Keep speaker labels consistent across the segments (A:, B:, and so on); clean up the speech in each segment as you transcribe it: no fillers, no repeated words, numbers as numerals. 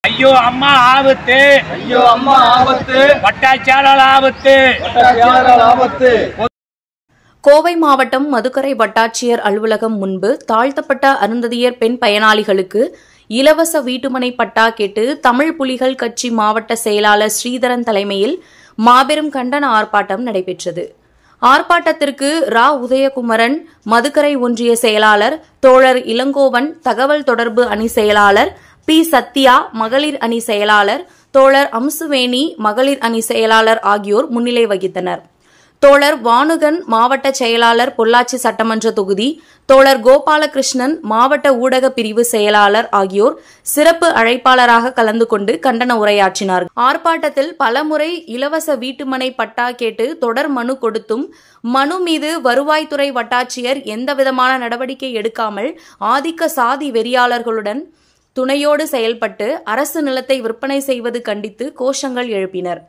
A: ஐயோ அம்மா ஆபத்து,
B: ஐயோ அம்மா ஆபத்து,
A: வட்டாட்சியாளர் ஆபத்து,
B: வட்டாட்சியாளர் ஆபத்து.
C: கோவை மாவட்டம் மதுக்கரை வட்டாட்சியர் அலுவலகம் முன்பு தாழ்த்தப்பட்ட அருந்ததியர் பெண் பயனாளிகளுக்கு இலவச வீட்டுமனை பட்டா கேட்டு தமிழ் புலிகள் கட்சி மாவட்ட செயலாளர் ஸ்ரீதரன் தலைமையில் மாபெரும் கண்டன ஆர்ப்பாட்டம் நடைபெற்றது. ஆர்ப்பாட்டத்திற்கு ரா. உதயகுமரன் மதுக்கரை ஒன்றிய செயலாளர், தோழர் இளங்கோவன் தகவல் தொடர்பு அணி செயலாளர், பி. சத்யா மகளிர் அணி செயலாளர், தோழர் அம்சுவேணி மகளிர் அணி செயலாளர் ஆகியோர் முன்னிலை வகித்தனர். தோழர் வானுகன் மாவட்ட செயலாளர் பொள்ளாச்சி சட்டமன்ற தொகுதி, தோழர் கோபாலகிருஷ்ணன் மாவட்ட ஊடக பிரிவு செயலாளர் ஆகியோர் சிறப்பு அழைப்பாளராக கலந்து கொண்டு கண்டன உரையாற்றினார். ஆர்ப்பாட்டத்தில் பலமுறை இலவச வீட்டுமனை பட்டா கேட்டு தொடர் மனு கொடுத்தும் மனு மீது வருவாய்த்துறை வட்டாட்சியர் எந்தவிதமான நடவடிக்கை எடுக்காமல் ஆதிக்க சாதி வெறியாளர்களுடன் துணையோடு செயல்பட்டு அரசு நிலத்தை விற்பனை செய்வது கண்டித்து கோஷங்கள் எழுப்பினர்.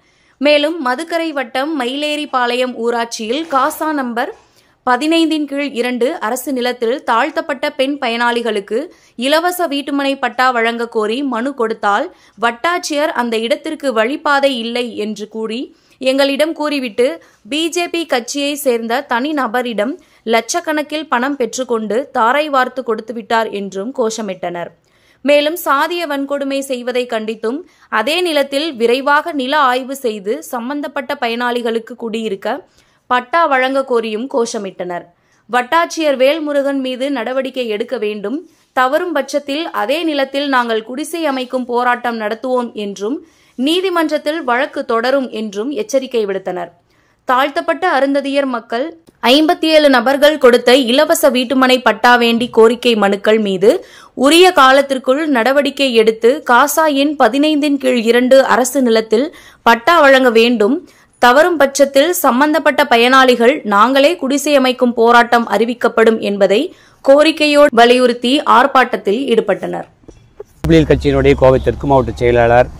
C: மேலும் மதுக்கரை வட்டம் மயிலேரிபாளையம் ஊராட்சியில் காசா நம்பர் 15/2 அரசு நிலத்தில் தாழ்த்தப்பட்ட பெண் பயனாளிகளுக்கு இலவச வீட்டுமனை பட்டா வழங்க கோரி மனு கொடுத்தால் வட்டாட்சியர் அந்த இடத்திற்கு வழிபாதை இல்லை என்று கூறி எங்களிடம் கூறிவிட்டு பிஜேபி கட்சியை சேர்ந்த தனி நபரிடம் லட்சக்கணக்கில் பணம் பெற்றுக்கொண்டு தாரை வார்த்து கொடுத்துவிட்டார் என்றும் கோஷமிட்டனர். மேலும் சாதிய வன்கொடுமை செய்வதை கண்டித்தும் அதே நிலத்தில் விரைவாக நில ஆய்வு செய்து சம்பந்தப்பட்ட பயனாளிகளுக்கு குடியிருக்க பட்டா வழங்க கோரியும் கோஷமிட்டனர். வட்டாட்சியர் வேல்முருகன் மீது நடவடிக்கை எடுக்க வேண்டும், தவறும் பட்சத்தில் அதே நிலத்தில் நாங்கள் குடிசை அமைக்கும் போராட்டம் நடத்துவோம் என்றும் நீதிமன்றத்தில் வழக்கு தொடரும் என்றும் எச்சரிக்கை விடுத்தனர். தாழ்த்தப்பட்ட அருந்ததியர் மக்கள் 57 நபர்கள் கொடுத்த இலவச வீட்டுமனை பட்டா வேண்டி கோரிக்கை மனுக்கள் மீது உரிய காலத்திற்குள் நடவடிக்கை எடுத்து காசா எண் 15/2 அரசு நிலத்தில் பட்டா வழங்க வேண்டும், தவறும் பட்சத்தில் சம்பந்தப்பட்ட பயனாளிகள் நாங்களே குடிசை அமைக்கும் போராட்டம் அறிவிக்கப்படும் என்பதை கோரிக்கையோடு வலியுறுத்தி ஆர்ப்பாட்டத்தில் ஈடுபட்டனர்.
D: புலிகள் கட்சியினுடைய கோவை தெற்கு மாவட்ட செயலாளர்.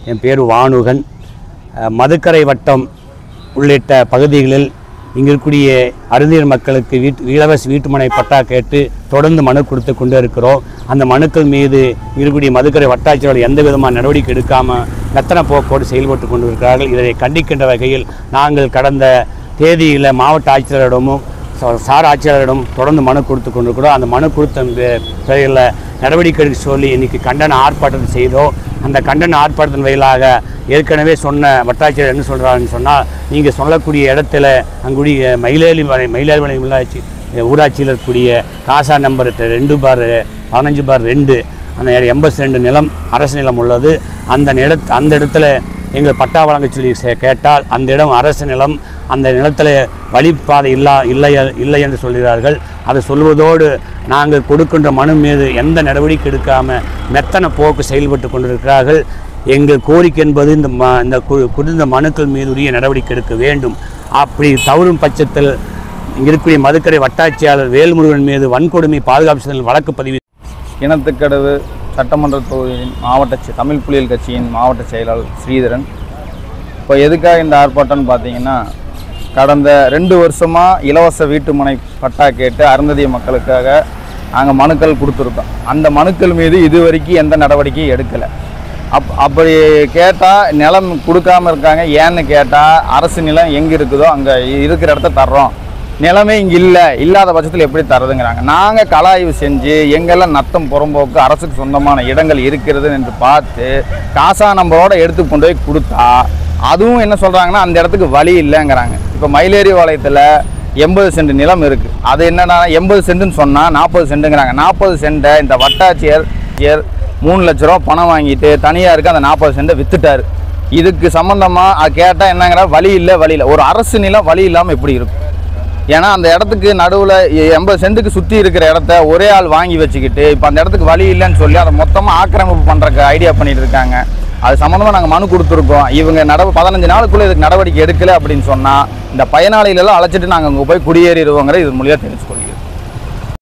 D: என் பேர் வானுகன். மதுக்கரை வட்டம் உள்ளிட்ட பகுதிகளில் இங்கிருக்கூடிய அருந்தியர் மக்களுக்கு இலவச வீட்டுமனை பட்டா கேட்டு தொடர்ந்து மனு கொடுத்து கொண்டு இருக்கிறோம். அந்த மனுக்கள் மீது இருக்கக்கூடிய மதுக்கரை வட்டாட்சியர்கள் எந்த விதமான நடவடிக்கை எடுக்காமல் மெத்தன போக்கோடு செயல்பட்டு கொண்டு இருக்கிறார்கள். இதை கண்டிக்கின்ற வகையில் நாங்கள் கடந்த தேதியில் மாவட்ட ஆட்சியரிடமும் சார் ஆட்சியாளரிடம் தொடர்ந்து மனு கொடுத்து கொண்டிருக்கிறோம். அந்த மனு கொடுத்த பெயரில் நடவடிக்கை எடுக்க சொல்லி இன்றைக்கி கண்டன ஆர்ப்பாட்டத்தை செய்தோம். அந்த கண்டன ஆர்ப்பாட்டத்தின் வகையிலாக ஏற்கனவே சொன்ன வட்டாட்சியர் என்ன சொல்கிறாருன்னு சொன்னால், நீங்கள் சொல்லக்கூடிய இடத்துல அங்குடைய மயிலேரிபாளையம் ஊராட்சியில் இருக்கக்கூடிய காசா நம்பர் 2/15/2 அந்த 82 நிலம் அரசு நிலம் உள்ளது. அந்த இடத்துல எங்கள் பட்டா வழங்க சொல்லி கேட்டால் அந்த இடம் அரசு நிலம், அந்த நிலத்தில் வழிபாதை இல்லை என்று சொல்கிறார்கள். அதை சொல்வதோடு நாங்கள் கொடுக்கின்ற மனு மீது எந்த நடவடிக்கை எடுக்காமல் மெத்தன போக்கு செயல்பட்டு கொண்டிருக்கிறார்கள். எங்கள் கோரிக்கை என்பது இந்த குடிந்த மனுக்கள் மீது உரிய நடவடிக்கை எடுக்க வேண்டும். அப்படி தவறும் பட்சத்தில் இருக்கக்கூடிய மதுக்கரை வட்டாட்சியாளர் வேல்முருகன் மீது வன்கொடுமை பாதுகாப்பு சட்டத்தில் வழக்கு பதிவு.
B: கிணத்துக்கடவு சட்டமன்ற தொகுதியின் மாவட்ட தமிழ் புலிகள் கட்சியின் மாவட்ட செயலாளர் ஸ்ரீதரன். இப்போ எதுக்காக இந்த ஆர்ப்பாட்டம்னு பார்த்தீங்கன்னா, கடந்த 2 வருஷமாக இலவச வீட்டுமனை பட்டா கேட்டு அருந்ததிய மக்களுக்காக நாங்கள் மனுக்கள் கொடுத்துருக்கோம். அந்த மனுக்கள் மீது இதுவரைக்கும் எந்த நடவடிக்கையும் எடுக்கலை. அப்படி கேட்டால் நிலம் கொடுக்காமல் இருக்காங்க. ஏன்னு கேட்டால் அரசு நிலம் எங்கே இருக்குதோ அங்கே இருக்கிற இடத்த தர்றோம், நிலமே இங்கே இல்லாத பட்சத்தில் எப்படி தரதுங்கிறாங்க. நாங்கள் கலாய்வு செஞ்சு எங்கெல்லாம் நத்தம் புறம்போக்கு அரசுக்கு சொந்தமான இடங்கள் இருக்கிறது என்று பார்த்து காசா நம்பரோட எடுத்து கொண்டு போய் கொடுத்தா அதுவும் என்ன சொல்கிறாங்கன்னா அந்த இடத்துக்கு வழி இல்லைங்கிறாங்க. இப்போ மயிலேரிபாளையத்தில் 80 சென்ட் நிலம் இருக்குது. அது என்னன்னா 80 சென்ட்டுன்னு சொன்னால் 40 சென்ட்டுங்கிறாங்க. 40 சென்ட்டை இந்த வட்டாட்சியர் 3 லட்ச ரூபா பணம் வாங்கிட்டு தனியாருக்கு அந்த 40 சென்ட்டை விற்றுட்டார். இதுக்கு சம்மந்தமாக கேட்டால் என்னங்கிற வழி இல்லை. ஒரு அரசு நிலம் வழி இல்லாமல் எப்படி இருக்கும்? ஏன்னா அந்த இடத்துக்கு நடுவில் 80 சென்ட்டுக்கு சுற்றி இருக்கிற இடத்த ஒரே ஆள் வாங்கி வச்சுக்கிட்டு இப்போ அந்த இடத்துக்கு வழி இல்லைன்னு சொல்லி அதை மொத்தமாக ஆக்கிரமிப்பு பண்ணுறக்கு ஐடியா பண்ணிட்டு இருக்காங்க. அது சம்மந்தமாக நாங்கள் மனு கொடுத்துருக்கோம். இவங்க 15 நாளுக்குள்ளே இதுக்கு நடவடிக்கை எடுக்கலை அப்படின்னு சொன்னால் இந்த பயனாளிகளெல்லாம் அழைச்சிட்டு நாங்கள் அங்கே போய் குடியேறிடுவோங்கிற இது மூலியமாக தெரிஞ்சுக்கொள்கிறோம்.